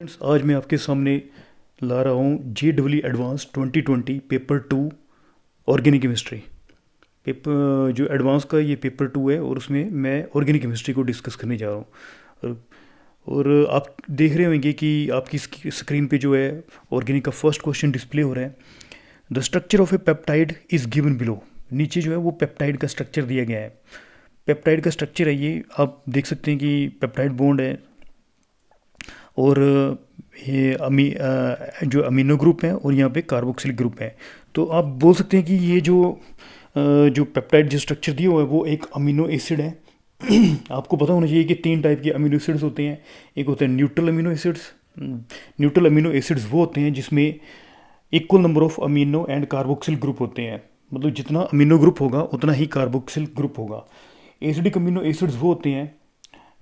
Friends, आज मैं आपके सामने ला रहा हूँ JEE advance 2020 paper 2 organic chemistry. Paper जो एडवांस का ये पेपर 2 है और उसमें मैं ऑर्गेनिक केमिस्ट्री को डिस्कस करने जा रहा हूँ। और आप देख रहे होंगे कि आपकी स्क्रीन पे जो है ऑर्गेनिक का फर्स्ट क्वेश्चन डिस्प्ले हो रहा है। The structure of A peptide is given below. नीचे जो है वो पेप्टाइड का स्ट्रक्चर दिया गया है। पेप्टाइड का स्ट्रक्चर है ये, आप देख सकते हैं कि पेप्टाइड बॉन्ड है और ये जो अमीनो ग्रुप है और यहाँ पे कार्बोक्सिलिक ग्रुप है। तो आप बोल सकते हैं कि ये जो पेप्टाइड जो स्ट्रक्चर दिया हुआ है वो एक अमीनो एसिड है। आपको पता होना चाहिए कि 3 टाइप के अमीनो एसिड्स होते हैं। एक होते हैं neutral amino acids. Neutral amino acids वो होते हैं जिसमें equal number of amino and carboxyl group होते हैं, मतलब जितना अमीनो ग्रुप होगा उतना ही कार्बोक्सिल ग्रुप होगा। एसिडिक अमीनो एसिड्स वो होते हैं,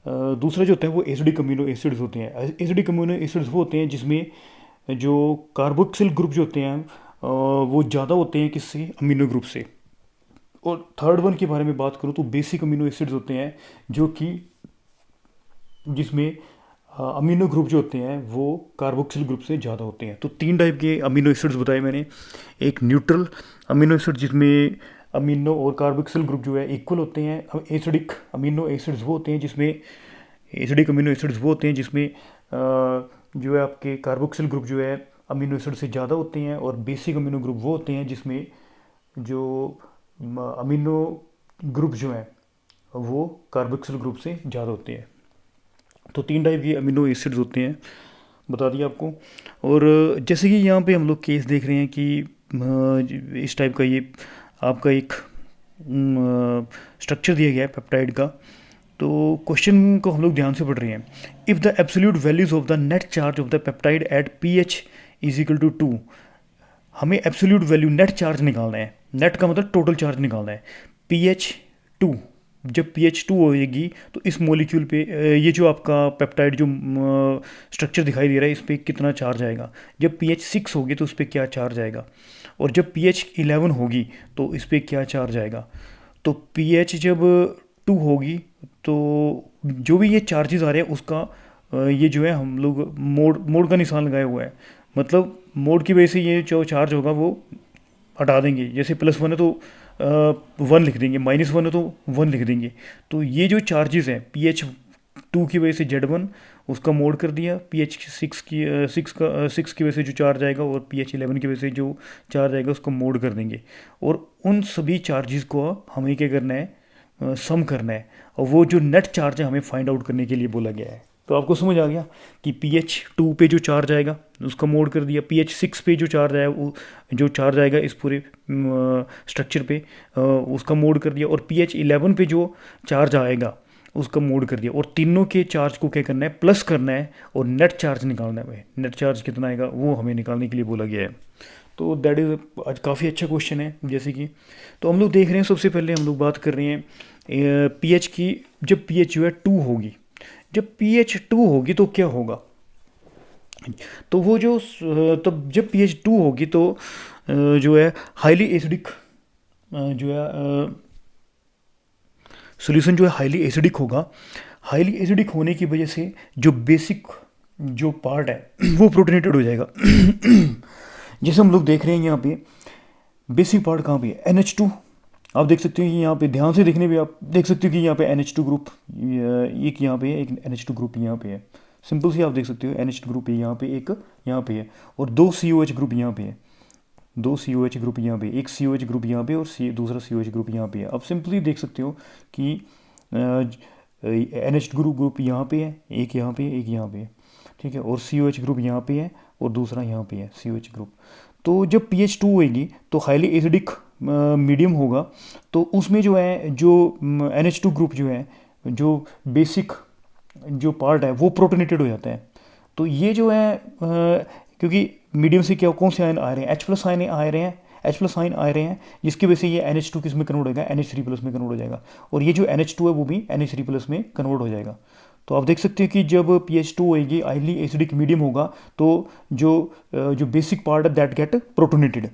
दूसरा जो होता है वो एसिडिक अमीनो एसिड्स होते हैं। एसिडिक अमीनो एसिड्स वो होते हैं जिसमें जो कार्बोक्सिल ग्रुप जो होते हैं वो ज़्यादा होते हैं किससे, अमीनो ग्रुप से। और थर्ड वन के बारे में बात करूँ तो बेसिक अमीनो एसिड्स होते हैं जो कि जिसमें अमीनो ग्रुप जो होते हैं वो कार्बोक्सिल ग्रुप से ज़्यादा होते हैं। तो 3 टाइप के अमीनो एसिड्स बताए मैंने। एक न्यूट्रल अमीनो एसिड जिसमें अमीनो और कार्बोक्सिल ग्रुप जो है इक्वल होते हैं। एसिडिक अमीनो एसिड्स वो होते हैं जिसमें एसिडिक अमीनो एसिड्स वो होते हैं जिसमें जो है आपके कार्बोक्सिल ग्रुप जो है अमीनो एसिड से ज़्यादा होते हैं। और बेसिक अमीनो ग्रुप वो होते हैं जिसमें जो अमीनो ग्रुप जो है वो कार्बोक्सिल ग्रुप से ज़्यादा होते हैं। तो 3 टाइप के अमीनो एसिड्स होते हैं, बता दिया आपको। और जैसे कि यहाँ पे हम लोग केस देख रहे हैं कि इस टाइप का ये आपका एक स्ट्रक्चर दिया गया है पेप्टाइड का। तो क्वेश्चन को हम लोग ध्यान से पढ़ रहे हैं। If the absolute values of the net charge of the peptide at pH is equal to 2। हमें एब्सोल्यूट वैल्यू नेट चार्ज निकालना है। नेट का मतलब टोटल चार्ज निकालना है। pH 2, जब pH 2 होएगी तो इस मॉलिक्यूल पे ये जो आपका पेप्टाइड जो स्ट्रक्चर दिखाई दे रहा है इस पर कितना चार्ज आएगा। जब pH 6 होगी तो उस पर क्या चार्ज आएगा। और जब pH 11 होगी तो इस पर क्या चार्ज आएगा। तो pH जब 2 होगी तो जो भी ये चार्जेस आ रहे हैं उसका ये जो है हम लोग मोड का निशान लगाया हुआ है। मतलब मोड की वजह से ये जो चार्ज होगा वो हटा देंगे। जैसे +1 है तो 1 लिख देंगे, -1 है तो 1 लिख देंगे। तो ये जो चार्जेस हैं pH 2 की वजह से Z1 उसका मोड कर दिया, pH 6 की वजह से जो चार्ज आएगा और pH 11 की वजह से जो चार्ज आएगा उसको मोड कर देंगे। और उन सभी चार्जेस को हमें क्या करना है, सम करना है। और वो जो नेट चार्ज है हमें फाइंड आउट करने के लिए बोला गया है। तो आपको समझ आ गया कि pH 2 पे जो चार्ज आएगा उसका मोड कर दिया, pH 6 पे जो चार्ज आया वो जो चार्ज आएगा इस पूरे स्ट्रक्चर पे उसका मोड कर दिया। और pH 11 पे जो चार्ज आएगा उसका मोड कर दिया। और तीनों के चार्ज को क्या करना है, प्लस करना है और नेट चार्ज निकालना है। नेट चार्ज कितना आएगा वो हमें निकालने के लिए बोला गया है। तो दैट इज़ आज काफ़ी अच्छा क्वेश्चन है। जैसे कि तो हम लोग देख रहे हैं, सबसे पहले हम लोग बात कर रहे हैं pH की। जब pH जो है 2 होगी, जब pH 2 होगी तो क्या होगा। तो वो जो तब जब pH 2 होगी तो जो है हाईली एसिडिक जो है सॉल्यूशन जो है हाईली एसिडिक होगा। हाईली एसिडिक होने की वजह से जो बेसिक जो पार्ट है वो प्रोटोनेटेड हो जाएगा। जैसे हम लोग देख रहे हैं यहाँ पे बेसिक पार्ट कहाँ पे है, NH2। आप देख सकते हो कि यहाँ पे ध्यान से देखने पे आप देख सकते हो कि यहाँ पे NH2 ग्रुप एक यहाँ पे है, एक NH2 ग्रुप यहाँ पे है। सिंपल सी आप देख सकते हो NH2 ग्रुप है यहाँ पे, एक यहाँ पे है और 2 COH ग्रुप यहाँ पे है। 2 COH ग्रुप यहाँ पे, एक COH ग्रुप यहाँ पे और दूसरा COH ग्रुप यहाँ पे है। आप सिंपली देख सकते हो कि NH2 ग्रुप यहाँ पे है, एक यहाँ पे, एक यहाँ पे, ठीक है। और COH ग्रुप यहाँ पे है और दूसरा यहाँ पे है COH ग्रुप। तो जब pH 2 होगी तो हाईली एसिडिक मीडियम होगा। तो उसमें जो है जो NH2 ग्रुप जो है जो बेसिक जो पार्ट है वो प्रोटोनेटेड हो जाता है। तो ये जो है क्योंकि मीडियम से क्या कौन से आयन आ रहे हैं, H+ आयन आ रहे हैं, H+ आयन आ रहे हैं, जिसकी वजह से ये NH2 किस में कन्वर्ट होगा, NH3+ में कन्वर्ट हो जाएगा। और ये जो NH2 है वो भी NH3+ में कन्वर्ट हो जाएगा। तो आप देख सकते हैं कि जब pH 2 होएगी, हाईली एसिडिक मीडियम होगा, तो जो बेसिक पार्ट है दैट गेट प्रोटोनेटेड।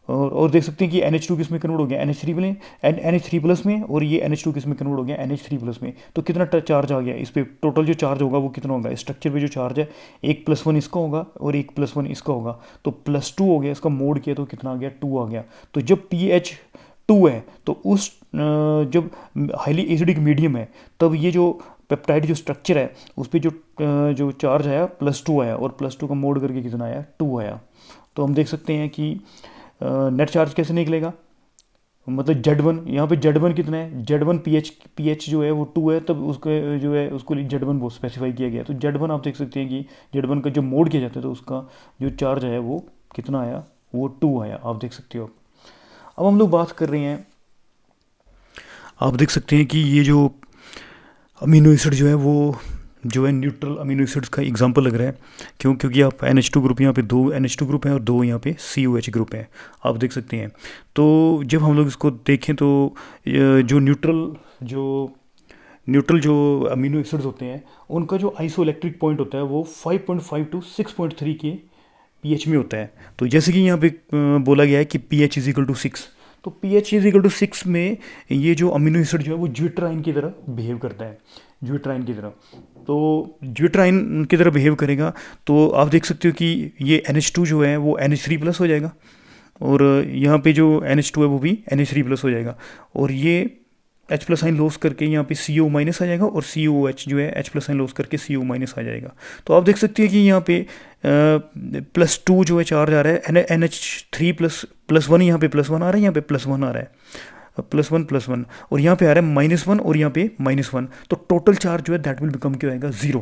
और देख सकते हैं कि NH2 किस में कन्वर्ट हो गया, NH3 में, NH3 प्लस में, और ये NH2 किस में कन्वर्ट हो गया, NH3 प्लस में। तो कितना चार्ज आ गया इस पर, टोटल जो चार्ज होगा वो कितना होगा स्ट्रक्चर पे जो चार्ज है, एक +1 इसका होगा और एक +1 इसका होगा, तो +2 हो गया, इसका मोड किया तो कितना आ गया 2 आ गया। तो जब pH 2 है तो उस जब हाईली एसिडिक मीडियम है तब ये जो पेप्टाइड जो स्ट्रक्चर है उस पर जो चार्ज आया +2 आया, और +2 का मोड करके कितना आया 2 आया। तो हम देख सकते हैं कि नेट चार्ज कैसे निकलेगा, मतलब Z1, यहाँ पे Z1 कितना है, Z1 pH जो है वो 2 है, तब उसके जो है उसको Z1 वो स्पेसिफाई किया गया। तो Z1 आप देख सकते हैं कि Z1 का जो मोड किया जाता है तो उसका जो चार्ज है वो कितना आया, वो 2 आया, आप देख सकते हो। अब हम लोग बात कर रहे हैं, आप देख सकते हैं कि ये जो अमीनो एसिड जो है वो जो है न्यूट्रल अमीनो एसिड्स का एग्जांपल लग रहा है, क्योंकि आप NH2 ग्रुप, यहाँ पे 2 NH2 ग्रुप हैं और 2 यहाँ पे COH ग्रुप हैं, आप देख सकते हैं। तो जब हम लोग इसको देखें तो जो न्यूट्रल जो अमीनो एसिड्स होते हैं उनका जो आइसोइलेक्ट्रिक पॉइंट होता है वो 5.5 टू 6.3 के pH में होता है। तो जैसे कि यहाँ पे बोला गया है कि pH इज इक्वल टू 6, तो pH इज इक्वल टू 6 में ये जो अमीनो एसिड जो है वो ज्यूट्राइन की तरह बिहेव करता है, ज्यूट्राइन की तरह। तो ज्यूट्राइन की तरह बिहेव करेगा तो आप देख सकते हो कि ये NH2 जो है वो NH3 प्लस हो जाएगा, और यहाँ पे जो NH2 है वो भी NH3 प्लस हो जाएगा, और ये H प्लस साइन लॉस करके यहाँ पे CO माइनस आ जाएगा, और COH जो है H प्लस साइन लॉस करके CO माइनस आ जाएगा। तो आप देख सकते हैं कि यहाँ पे +2 जो है चार्ज आ रहा है, NH3 +1, यहाँ पे +1 आ रहा है, यहाँ पे +1 आ रहा है, +1 और यहाँ पे आ रहा है -1 और यहाँ पे -1। तो टोटल चार्ज जो है दैट विल बिकम क्या आएगा 0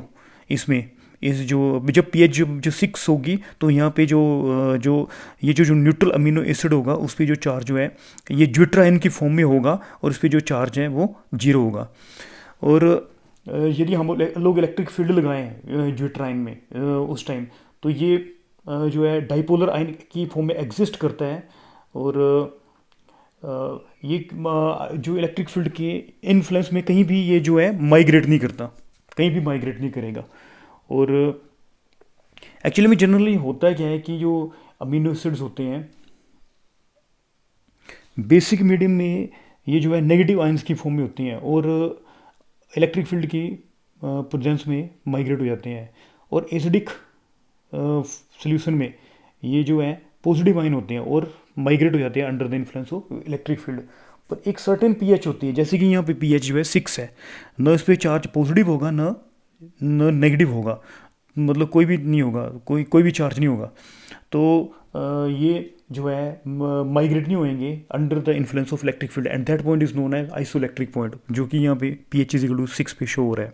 इसमें। इस जब pH जो 6 होगी तो यहाँ पे जो न्यूट्रल अमीनो एसिड होगा उस पर जो चार्ज जो है ये ज्यूट्राइन की फॉर्म में होगा, और उस पर जो चार्ज है वो 0 होगा। और यदि हम लोग इलेक्ट्रिक फील्ड लगाएं ज्यूट्राइन में उस टाइम, तो ये जो है डाइपोलर आयन की फॉर्म में एग्जिस्ट करता है, और ये जो इलेक्ट्रिक फील्ड के इन्फ्लुएंस में कहीं भी ये जो है माइग्रेट नहीं करता, कहीं भी माइग्रेट नहीं करेगा। और एक्चुअली में जनरली होता क्या है कि जो अमीनो एसिड्स होते हैं बेसिक मीडियम में ये जो है नेगेटिव आयंस की फॉर्म में होती हैं, और इलेक्ट्रिक फील्ड की प्रेजेंस में माइग्रेट हो जाते हैं, और एसिडिक सॉल्यूशन में ये जो है पॉजिटिव आयन होते हैं और माइग्रेट हो जाते हैं under the influence of electric field. पर एक सर्टेन pH होती है, जैसे कि यहाँ पे pH जो है 6 है, न इस पर चार्ज पॉजिटिव होगा न नेगेटिव होगा, मतलब कोई भी नहीं होगा, कोई भी चार्ज नहीं होगा। तो ये जो है माइग्रेट नहीं होंगे under the influence of electric field, and that point is known as isoelectric point, जो कि यहाँ पे pH इज इक्वल टू 6 पे शो हो रहा है।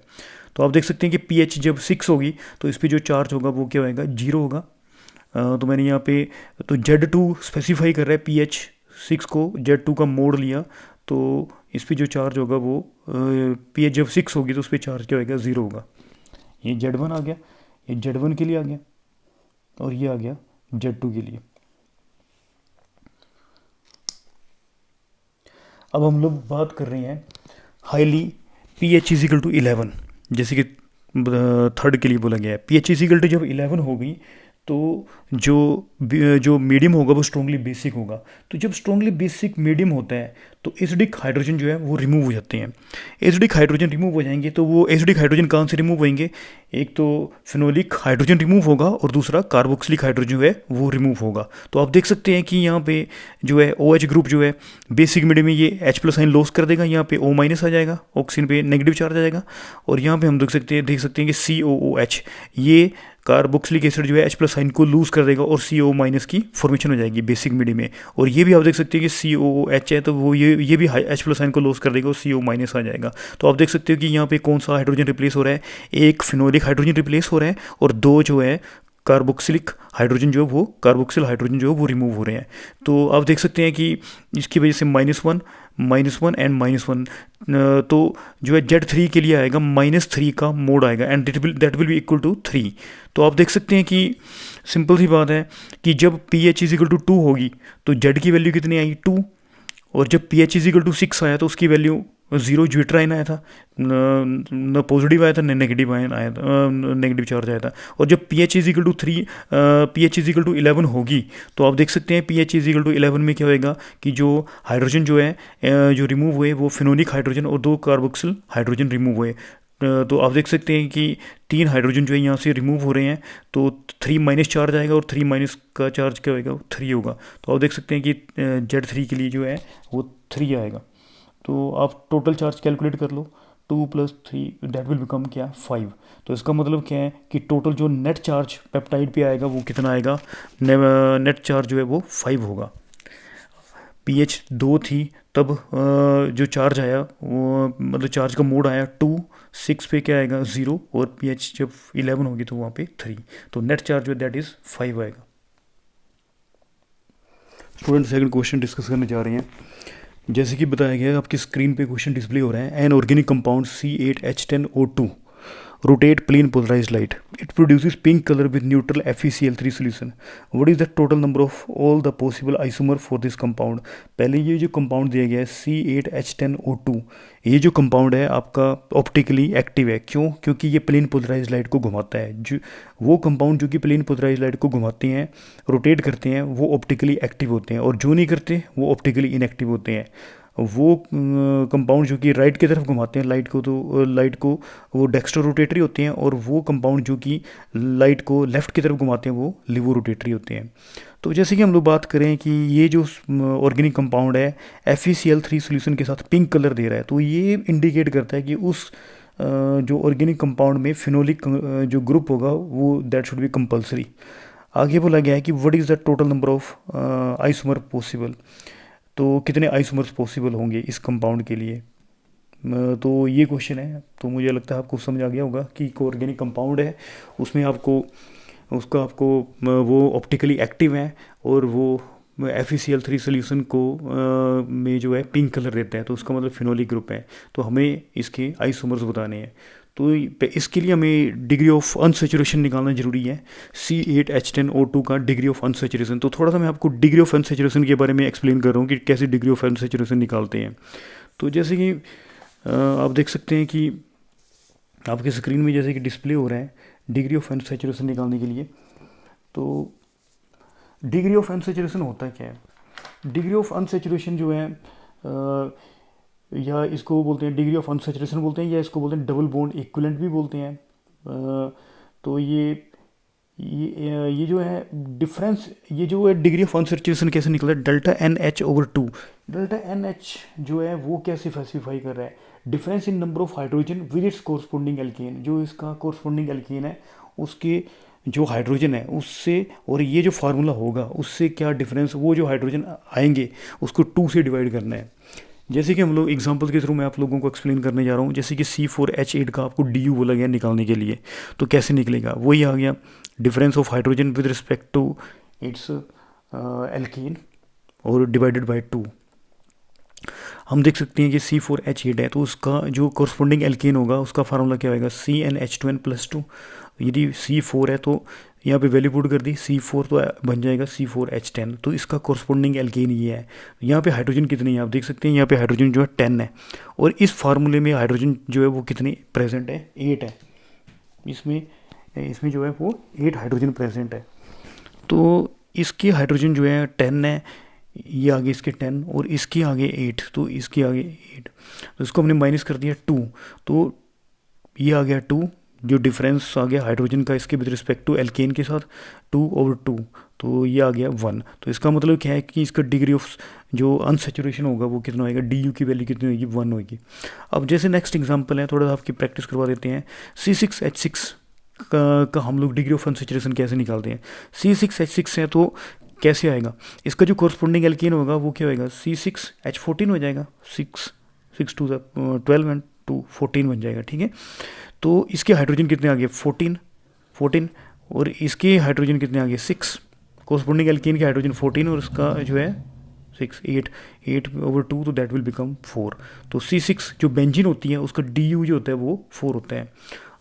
तो आप देख सकते हैं कि pH जब 6 होगी तो इस पर जो चार्ज होगा वो क्या होगा 0 होगा। तो मैंने यहाँ पे तो Z2 स्पेसिफाई कर रहा है, pH 6 को Z2 का मोड लिया, तो इस पर जो चार्ज होगा वो pH जब 6 होगी तो उस पर चार्ज क्या होगा 0 होगा। ये Z1 आ गया, ये Z1 के लिए आ गया, और ये आ गया Z2 के लिए। अब हम लोग बात कर रहे हैं highly pH is equal to 11, जैसे कि थर्ड के लिए बोला गया है। pH इज इक्वल टू जब 11 हो गई तो जो मीडियम होगा वो स्ट्रॉन्गली बेसिक होगा। तो जब स्ट्रॉन्गली बेसिक मीडियम होता है तो एसिडिक हाइड्रोजन जो है वो रिमूव हो जाते हैं। एसिडिक हाइड्रोजन रिमूव हो जाएंगे तो वो एसिडिक हाइड्रोजन कहाँ से रिमूव होंगे, एक तो फिनोलिक हाइड्रोजन रिमूव होगा और दूसरा कार्बोक्सिलिक हाइड्रोजन जो है वो रिमूव होगा। तो आप देख सकते हैं कि यहाँ पे जो है OH ग्रुप जो है बेसिक मीडियम में ये H प्लस साइन लॉस कर देगा, यहाँ पे O माइनस आ जाएगा, ऑक्सीजन पे नेगेटिव चार्ज आ जाएगा, और यहाँ पे हम देख सकते हैं कि COOH ये कार्बोक्सिलिक एसिड जो है H प्लस साइन को लूज कर देगा और CO माइनस की फॉर्मेशन हो जाएगी बेसिक मीडियम में। और ये भी आप देख सकते हैं कि COOH है तो वो ये भी H प्लस साइन को लॉस कर देगा और CO माइनस आ जाएगा। तो आप देख सकते हो कि यहाँ पे कौन सा हाइड्रोजन रिप्लेस हो रहा है, एक फिनोलिक हाइड्रोजन रिप्लेस हो रहा है और दो जो है कार्बोक्सिलिक हाइड्रोजन जो है वो कार्बोक्सिल हाइड्रोजन जो है वो रिमूव हो रहे हैं। तो आप देख सकते हैं कि इसकी वजह से -1 एंड -1 तो जो है Z3 के लिए आएगा -3 का मोड आएगा and that will be equal to 3। तो आप देख सकते हैं कि सिंपल सी बात है कि जब pH इज इक्वल टू 2 होगी तो Z की वैल्यू कितनी आई 2, और जब pH इज इक्वल टू 6 आया तो उसकी वैल्यू ज़ीरो ज्यूट्राइन आया था, न पॉजिटिव आया था न नेगेटिव आया था, नेगेटिव चार्ज आया था। और जब P H is equal to 3, P H is equal to 11 होगी, तो आप देख सकते हैं पी एच इजिकल टू 11 में क्या होएगा कि जो हाइड्रोजन जो है जो रिमूव हुए वो फिनोलिक हाइड्रोजन और 2 कार्बोक्सिल हाइड्रोजन रिमूव हुए। तो आप देख सकते हैं कि 3 हाइड्रोजन जो है यहाँ से रिमूव हो रहे हैं, तो 3 माइनस चार्ज आएगा और 3 माइनस का चार्ज क्या होएगा, 3 होगा। तो आप देख सकते हैं कि Z3 के लिए जो है वो 3 आएगा। तो आप टोटल चार्ज कैलकुलेट कर लो, 2 + 3 दैट विल बिकम क्या, 5। तो इसका मतलब क्या है कि टोटल जो नेट चार्ज पेप्टाइड पे आएगा वो कितना आएगा, नेट चार्ज जो है वो 5 होगा। पीएच 2 थी तब जो चार्ज आया वो मतलब चार्ज का मोड आया 2, 6 पे क्या आएगा 0, और पीएच जब 11 होगी तो वहाँ पे 3, तो नेट चार्ज जो दैट इज़ 5 आएगा। स्टूडेंट सेकंड क्वेश्चन डिस्कस करने जा रहे हैं। जैसे कि बताया गया है, आपकी स्क्रीन पे क्वेश्चन डिस्प्ले हो रहा है। N organic compound C8H10O2 rotate plane polarized light. It produces pink color with neutral FeCl3 solution. What is the total number of all the possible isomer for this compound? पहले ये जो compound दिया गया है C8H10O2, ये जो compound है आपका ऑप्टिकली एक्टिव है। क्यों? क्योंकि ये प्लेन पोलराइज लाइट को घुमाता है। जो वो कंपाउंड जो कि प्लेन पोलराइज लाइट को घुमाते हैं, रोटेट करते हैं, वो ऑप्टिकली एक्टिव होते हैं, और जो नहीं करते वो ऑप्टिकली इनएक्टिव होते हैं। वो कंपाउंड जो कि राइट की तरफ घुमाते हैं लाइट को, तो लाइट को वो डेक्स्ट्रो रोटेटरी होते हैं, और वो कंपाउंड जो कि लाइट को लेफ़्ट की तरफ घुमाते हैं वो लिवो रोटेटरी होते हैं। तो जैसे कि हम लोग बात करें कि ये जो ऑर्गेनिक कंपाउंड है FeCl3 सोल्यूशन के साथ पिंक कलर दे रहा है, तो ये इंडिकेट करता है कि उस जो ऑर्गेनिक कंपाउंड में फिनोलिक जो ग्रुप होगा वो दैट शुड बी कंपल्सरी। आगे बोला गया है कि what is the total number of isomer possible, तो कितने आइसोमर्स पॉसिबल होंगे इस कंपाउंड के लिए। तो ये क्वेश्चन है, तो मुझे लगता है आपको समझ आ गया होगा कि ऑर्गेनिक कंपाउंड है उसमें आपको वो ऑप्टिकली एक्टिव है, और वो FeCl3 सोल्यूशन को में जो है पिंक कलर देता है, तो उसका मतलब फिनोलिक ग्रुप है। तो हमें इसके आइसोमर्स बताने हैं, तो इसके लिए हमें डिग्री ऑफ अनसेचुरेशन निकालना जरूरी है। C8H10O2 का डिग्री ऑफ अनसेचुरेशन। तो थोड़ा सा मैं आपको डिग्री ऑफ अनसेचुरेशन के बारे में एक्सप्लेन कर रहा हूँ कि कैसे डिग्री ऑफ अनसेचुरेशन निकालते हैं। तो जैसे कि आप देख सकते हैं कि आपके स्क्रीन में जैसे कि डिस्प्ले हो रहा है डिग्री ऑफ अनसेचुरेशन निकालने के लिए। तो डिग्री ऑफ अनसेचुरेशन होता क्या है? डिग्री ऑफ अनसेचुरेशन जो है या इसको बोलते हैं डिग्री ऑफ अनसेचुरेशन बोलते हैं, या इसको बोलते हैं डबल बॉन्ड इक्विवेलेंट भी बोलते हैं। तो ये जो है डिफरेंस, ये जो है डिग्री ऑफ अनसेचुरेशन कैसे निकला है, डेल्टा NH/2। डेल्टा NH जो है वो कैसे स्पेसिफाई कर रहा है, difference in number of hydrogen with its corresponding alkane. जो इसका कोरस्पोंडिंग एल्केन है उसके जो हाइड्रोजन है उससे, और ये जो फार्मूला होगा उससे क्या डिफरेंस, वो जो हाइड्रोजन आएंगे उसको 2 से डिवाइड करना है। जैसे कि हम लोग एग्जांपल के थ्रू मैं आप लोगों को एक्सप्लेन करने जा रहा हूँ। जैसे कि C4H8 का आपको DU बोला गया निकालने के लिए, तो कैसे निकलेगा, वही आ गया difference of hydrogen with respect to its alkene और डिवाइडेड बाय 2। हम देख सकते हैं कि C4H8 है, तो उसका जो कोरस्पोंडिंग एल्कीन होगा उसका फार्मूला क्या होगा, CnH2n+2। यदि C4 है तो यहाँ पे वैल्यू पुट कर दी, C4 तो बन जाएगा C4H10। तो इसका कोरस्पोंडिंग एल्केन ये है। यहाँ पे हाइड्रोजन कितने हैं आप देख सकते हैं, यहाँ पे हाइड्रोजन जो है 10 है, और इस फार्मूले में हाइड्रोजन जो है वो कितने प्रेजेंट है, 8 है। इसमें जो है वो 8 हाइड्रोजन प्रेजेंट है। तो इसके हाइड्रोजन जो है 10 है, ये आगे इसके 10 और इसके आगे 8, तो इसके आगे 8, तो इसको हमने माइनस कर दिया 2, तो ये आ गया 2, जो डिफरेंस आ गया हाइड्रोजन का इसके विद रिस्पेक्ट टू एल्केन के साथ 2/2, तो ये आ गया 1। तो इसका मतलब क्या है कि इसका डिग्री ऑफ जो अनसेचुरेशन होगा वो कितना होएगा, DU की वैल्यू कितनी होगी, 1 होगी। अब जैसे नेक्स्ट एग्जांपल है, थोड़ा सा आपकी प्रैक्टिस करवा देते हैं। C6H6 का हम लोग डिग्री ऑफ अनसेचुरेशन कैसे निकालते हैं। C6H6 है तो कैसे आएगा, इसका जो कोरस्पोंडिंग एल्केन होगा वो क्या होएगा, C6H14 हो जाएगा, 6 2 12 एंड 2 14 बन जाएगा, ठीक है। तो इसके हाइड्रोजन कितने आ गए, 14, और इसके हाइड्रोजन कितने आ गए, 6। कोरस्पोंडिंग एल्केन के हाइड्रोजन 14 और इसका जो है 6, 8/2, तो दैट विल बिकम 4। तो C6 जो बेंजीन होती है उसका DU जो होता है वो 4 होता है।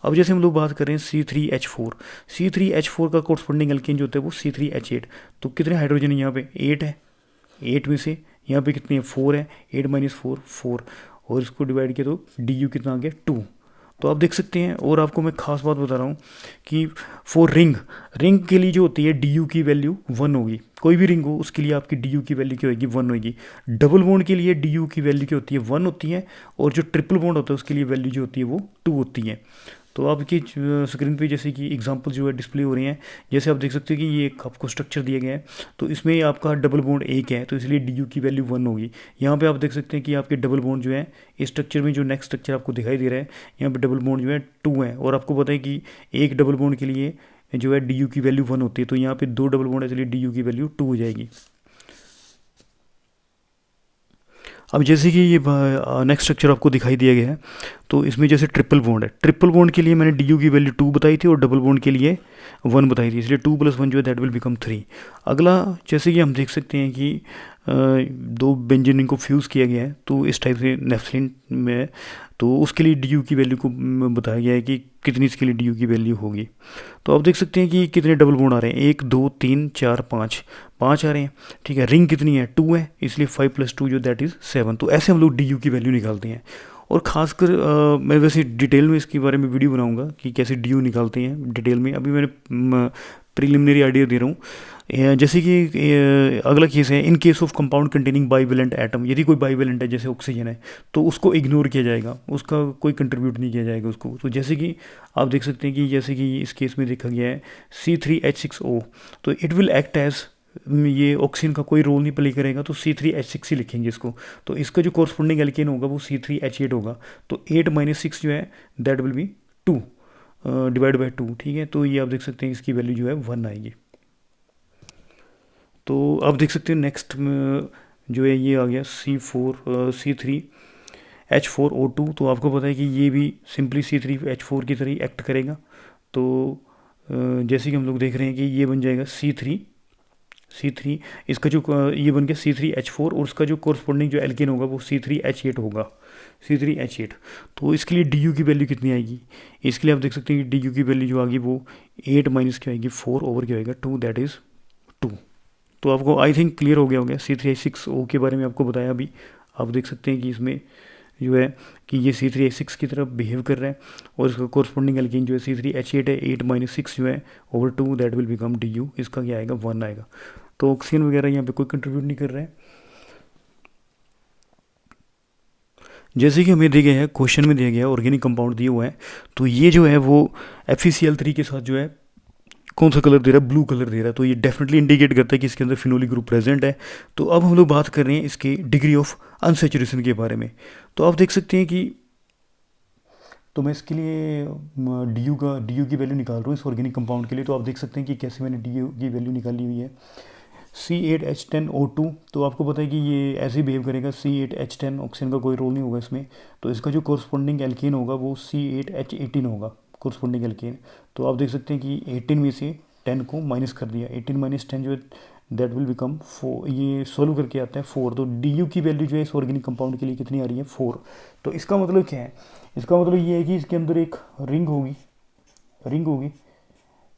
अब जैसे हम लोग बात करें C3H4 का कोरस्पोंडिंग एल्केन जो होता है वो C3H8। तो कितने हाइड्रोजन है यहाँ पे, 8 है, 8 में से यहाँ पे कितने हैं, 4 है, 8 - 4 4, और इसको डिवाइड किया तो डी यू कितना आ गया 2। तो आप देख सकते हैं। और आपको मैं खास बात बता रहा हूँ कि फॉर रिंग, रिंग के लिए जो होती है डी यू की वैल्यू 1 होगी। कोई भी रिंग हो उसके लिए आपकी डी यू की वैल्यू क्या होगी, 1 होगी। डबल बॉन्ड के लिए डी यू की वैल्यू क्या होती है, 1 होती है। और जो ट्रिपल बॉन्ड होता है उसके लिए वैल्यू जो होती है वो 2 होती है। तो आपकी स्क्रीन पे जैसे कि एग्जांपल जो है डिस्प्ले हो रही हैं, जैसे आप देख सकते हो कि ये एक आपको स्ट्रक्चर दिया गया है। तो इसमें आपका डबल बॉन्ड 1 है, तो इसलिए डी यू की वैल्यू 1 होगी। यहाँ पे आप देख सकते हैं कि आपके डबल बॉन्ड जो है इस स्ट्रक्चर में, जो नेक्स्ट स्ट्रक्चर आपको दिखाई दे रहा है, यहाँ पे डबल बॉन्ड जो है 2 है। और आपको पता है कि एक डबल बॉन्ड के लिए जो है डी यू की वैल्यू 1 होती है। तो यहाँ पे 2 डबल बॉन्ड है, इसलिए डी यू की वैल्यू 2 हो जाएगी। अब जैसे कि ये नेक्स्ट स्ट्रक्चर आपको दिखाई दिया गया है, तो इसमें जैसे ट्रिपल बॉन्ड है, ट्रिपल बॉन्ड के लिए मैंने डी यू की वैल्यू 2 बताई थी और डबल बॉन्ड के लिए 1 बताई थी, इसलिए 2 + 1 जो है दैट विल बिकम 3। अगला जैसे कि हम देख सकते हैं कि दो बेंजीन को फ्यूज़ किया गया है, तो इस टाइप से नेफ्थलीन में, तो उसके लिए डी यू की वैल्यू को बताया गया है कि कितनी इसके लिए डी यू की वैल्यू होगी। तो आप देख सकते हैं कि कितने डबल बॉन्ड आ रहे हैं, 1 2 3 4 5 5 आ रहे हैं। ठीक है, रिंग कितनी है, 2 है, इसलिए 5 + 2 जो दैट इज़ 7। तो ऐसे हम लोग डी यू की वैल्यू निकालते हैं। और ख़ासकर मैं वैसे डिटेल में इसके बारे में वीडियो बनाऊंगा कि कैसे डी यू निकालते हैं डिटेल में। अभी मैंने प्रीलिमिनरी आइडिया दे रहा हूँ। जैसे कि अगला केस है, in case of compound containing bivalent atom, यदि कोई बाइवेलेंट है जैसे ऑक्सीजन है, तो उसको इग्नोर किया जाएगा, उसका कोई कंट्रीब्यूट नहीं किया जाएगा उसको। तो जैसे कि आप देख सकते हैं कि जैसे कि इस केस में देखा गया है C3H6O, तो इट विल एक्ट एज, ये ऑक्सीजन का कोई रोल नहीं प्ले करेगा, तो C3H6 ही लिखेंगे इसको। तो इसका जो कॉरस्पॉन्डिंग एल्केन होगा वो C3H8 होगा। तो 8 - 6 जो है that will B 2 divide by 2। ठीक है, तो ये आप देख सकते हैं इसकी वैल्यू जो है 1 आएगी। तो आप देख सकते हैं नेक्स्ट जो है ये आ गया C3H4O2। तो आपको पता है कि ये भी सिंपली C3H4 की तरह एक्ट करेगा। तो जैसे कि हम लोग देख रहे हैं कि ये बन जाएगा C3, इसका जो ये बन गया C3H4 और उसका जो कॉरस्पॉन्डिंग जो एल्केन होगा वो C3H8 होगा, C3H8। तो इसके लिए डी यू की वैल्यू कितनी आएगी, इसके लिए आप देख सकते हैं कि डी यू की वैल्यू जो आएगी वो 8 - क्या आएगी 4 ओवर क्या आएगा 2, दैट इज़ 2। तो आपको आई थिंक क्लियर हो गया होगा C3H6O के बारे में आपको बताया अभी। आप देख सकते हैं कि इसमें जो है कि ये C3H6 की तरफ बिहेव कर रहा है और इसका कॉरस्पॉन्डिंग एल्केन जो है C3H8 है। 8 - 6 जो है over 2 that will become D you, इसका क्या आएगा 1 आएगा। तो ऑक्सीजन वगैरह यहाँ पे कोई कंट्रीब्यूट नहीं कर रहा है। जैसे कि हमें दिया गया है, क्वेश्चन में दिया गया है ऑर्गेनिक कंपाउंड दिए हुए हैं, तो ये जो है वो FeCl3 के साथ जो है कौन सा कलर दे रहा है, ब्लू कलर दे रहा है। तो ये डेफिनेटली इंडिकेट करता है कि इसके अंदर फिनोलिक ग्रुप प्रेजेंट है। तो अब हम लोग बात कर रहे हैं इसके डिग्री ऑफ अनसेचुरेशन के बारे में। तो आप देख सकते हैं कि, तो मैं इसके लिए डी यू की वैल्यू निकाल रहा हूँ इस ऑर्गेनिक कंपाउंड के लिए। तो आप देख सकते हैं कि कैसे मैंने डी यू की वैल्यू निकाली हुई है। C8H10O2, तो आपको पता है कि ये ऐसे ही बिहेव करेगा। C8H10 ऑक्सीजन का कोई रोल नहीं होगा इसमें, तो इसका जो कॉरस्पॉन्डिंग एल्केन होगा वो C8H18 होगा, कॉरस्पॉन्डिंग एल्केन। तो आप देख सकते हैं कि 18 में से 10 को माइनस कर दिया, 18 - 10 जो है दैट विल बिकम 4। ये सोल्व करके आता है 4। तो डी यू की वैल्यू जो है इस ऑर्गेनिक कंपाउंड के लिए कितनी आ रही है 4। तो इसका मतलब क्या है, इसका मतलब ये है कि इसके अंदर एक रिंग होगी।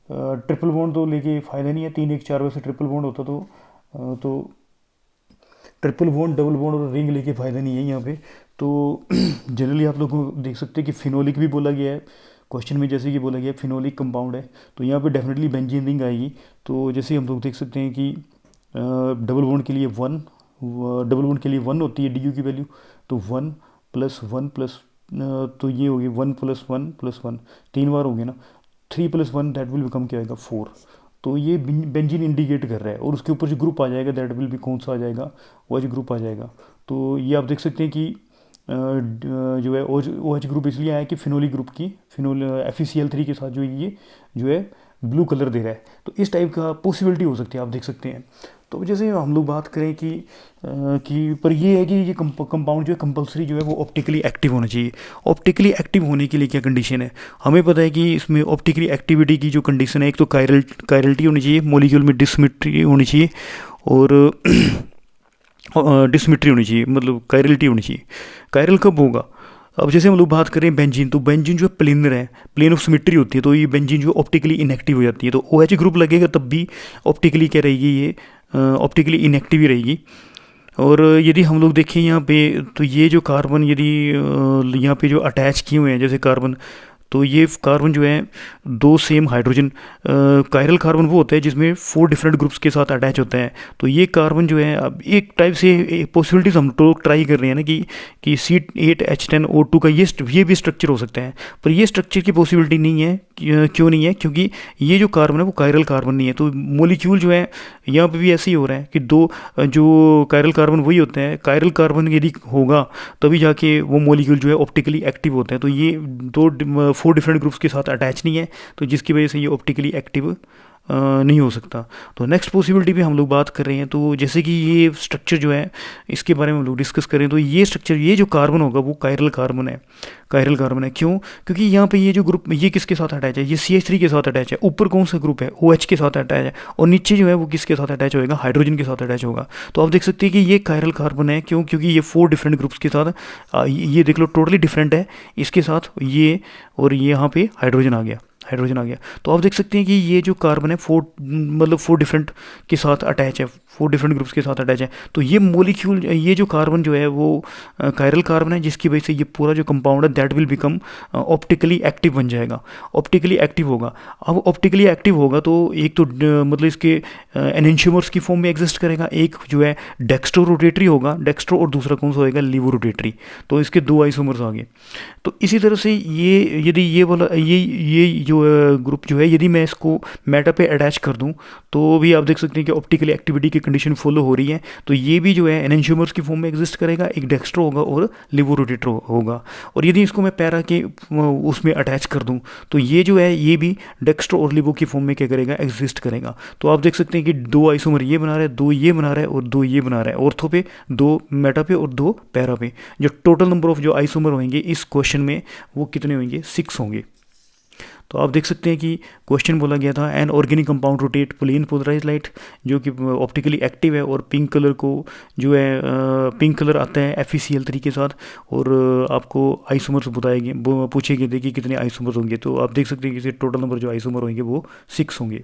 ट्रिपल बॉन्ड तो लेके फ़ायदा नहीं है, 3 1 4 वैसे ट्रिपल बॉन्ड होता तो ट्रिपल बॉन्ड डबल बॉन्ड और रिंग लेके फ़ायदा नहीं है यहाँ पे। तो जनरली आप लोग को देख सकते हैं कि फिनोलिक भी बोला गया है क्वेश्चन में, जैसे कि बोला गया फिनोलिक कंपाउंड है, तो यहाँ पे डेफिनेटली बेंजीन रिंग आएगी। तो जैसे हम लोग देख सकते हैं कि डबल बॉन्ड के लिए 1 होती है डी यू की वैल्यू। तो 1 + 1 तो ये होगी 1 + 1 + 1, 3 बार होगी ना। 3 + 1 दैट विल बिकम क्या आएगा 4। तो ये बेंजीन इंडिकेट कर रहा है। और उसके ऊपर जो ग्रुप आ जाएगा दैट विल भी कौन सा आ जाएगा, OH ग्रुप आ जाएगा। तो ये आप देख सकते हैं कि जो है OH ग्रुप इसलिए आया कि फिनोलिक ग्रुप की FeCl3 के साथ जो ये जो है ब्लू कलर दे रहा है। तो इस टाइप का पॉसिबिलिटी हो सकती है, आप देख सकते हैं। तो जैसे हम लोग बात करें कि पर ये है कि ये कंपाउंड जो है कंपलसरी जो है वो ऑप्टिकली एक्टिव होना चाहिए। ऑप्टिकली एक्टिव होने के लिए क्या कंडीशन है, हमें पता है कि इसमें ऑप्टिकली एक्टिविटी की जो कंडीशन है, एक तो कायरलिटी होनी चाहिए, मॉलिक्यूल में डिसिमेट्री होनी चाहिए, और डिसमिट्री होनी चाहिए, मतलब कायरलिटी होनी चाहिए। कायरल कब होगा, अब जैसे हम लोग बात करें बेंजीन, तो बेंजीन जो है प्लेनर है, प्लेन ऑफ सिमेट्री होती है। तो ये बेंजीन जो ऑप्टिकली इनएक्टिव हो जाती है, तो OH ग्रुप लगेगा तब भी ऑप्टिकली क्या रहेगी, ये ऑप्टिकली इनएक्टिव ही रहेगी। और यदि हम लोग देखें यहाँ पे, तो ये जो कार्बन यदि यहाँ पे जो अटैच किए हुए हैं जैसे कार्बन, तो ये कार्बन जो है दो सेम हाइड्रोजन, कायरल कार्बन वो होता है जिसमें 4 डिफरेंट ग्रुप्स के साथ अटैच होता है। तो ये कार्बन जो है, अब एक टाइप से पॉसिबिलिटीज हम तो ट्राई कर रहे हैं ना कि C8H10O2 का ये भी स्ट्रक्चर हो सकता है, पर ये स्ट्रक्चर की पॉसिबिलिटी नहीं है। क्यों नहीं है? क्योंकि ये जो कार्बन है वो कायरल कार्बन नहीं है। तो मोलिक्यूल जो है यहाँ पे भी ऐसे ही हो रहा है कि दो जो कायरल कार्बन वही होते हैं, कायरल कार्बन यदि होगा तभी जाके वो मोलिक्यूल जो है ऑप्टिकली एक्टिव होते हैं। तो ये 4 डिफरेंट ग्रुप्स के साथ अटैच नहीं है, तो जिसकी वजह से ये ऑप्टिकली एक्टिव नहीं हो सकता। तो नेक्स्ट पॉसिबिलिटी भी हम लोग बात कर रहे हैं, तो जैसे कि ये स्ट्रक्चर जो है इसके बारे में हम लोग डिस्कस करें, तो ये स्ट्रक्चर, ये जो कार्बन होगा वो कायरल कार्बन है। कायरल कार्बन है क्यों? क्योंकि यहाँ पे ये जो ग्रुप, ये किसके साथ अटैच है? ये CH3 के साथ अटैच है। ऊपर कौन सा ग्रुप है? OH के साथ अटैच है। और नीचे जो है वो किसके साथ अटैच होएगा? हाइड्रोजन के साथ अटैच होगा। तो आप देख सकते हैं कि ये कायरल कार्बन है। क्यों? क्योंकि ये 4 डिफरेंट ग्रुप्स के साथ ये देख लो टोटली डिफरेंट है इसके साथ ये, और ये यहाँ पे हाइड्रोजन आ गया, हाइड्रोजन आ गया। तो आप देख सकते हैं कि ये जो कार्बन है 4 डिफरेंट के साथ अटैच है, 4 डिफरेंट ग्रुप्स के साथ अटैच है। तो ये मोलिक्यूल, ये जो कार्बन जो है वो कायरल कार्बन है, जिसकी वजह से ये पूरा जो कंपाउंड है that will become optically active बन जाएगा, ऑप्टिकली एक्टिव होगा। अब ऑप्टिकली एक्टिव होगा तो एक तो मतलब इसके एनेंशियोमर्स की फॉर्म में एग्जिस्ट करेगा, एक जो है डेक्स्ट्रो रोटेटरी होगा, डेक्स्ट्रो, और दूसरा कौन सा होएगा? Levo rotatory. तो इसके 2 आइसोमर्स आ गए। तो इसी तरह से ये यदि ये वाला ये जो ग्रुप जो है यदि मैं इसको मेटा पे अटैच कर दूं तो भी आप देख सकते हैं कि ऑप्टिकल एक्टिविटी की कंडीशन फॉलो हो रही है। तो ये भी जो है एनेंशियोमर्स की फॉर्म में एग्जिस्ट करेगा, एक डेक्स्ट्रो होगा और लिवो रोटेटर होगा। और यदि इसको मैं पैरा के उसमें अटैच कर दूं तो ये जो है ये भी डेक्स्ट्रो और लिवो की फॉर्म में क्या करेगा? एग्जिस्ट करेगा। तो आप देख सकते हैं कि 2 आइसोमर ये बना रहा है, 2 ये बना रहा है और 2 ये बना रहा है, ऑर्थो पे 2, मेटा पे और 2 पैरा पे। जो टोटल नंबर ऑफ जो आइसोमर होंगे इस क्वेश्चन में वो कितने होंगे? 6 होंगे। तो आप देख सकते हैं कि क्वेश्चन बोला गया था an organic compound rotate plane polarise light, जो कि ऑप्टिकली एक्टिव है और पिंक कलर को जो है पिंक कलर आता है FeCl3 तरीके के साथ। और आपको आइसोमर्स बताए गए, पूछे गए थे कि कितने आइसोमर्स होंगे। तो आप देख सकते हैं कि टोटल नंबर जो आइसोमर होंगे वो 6 होंगे।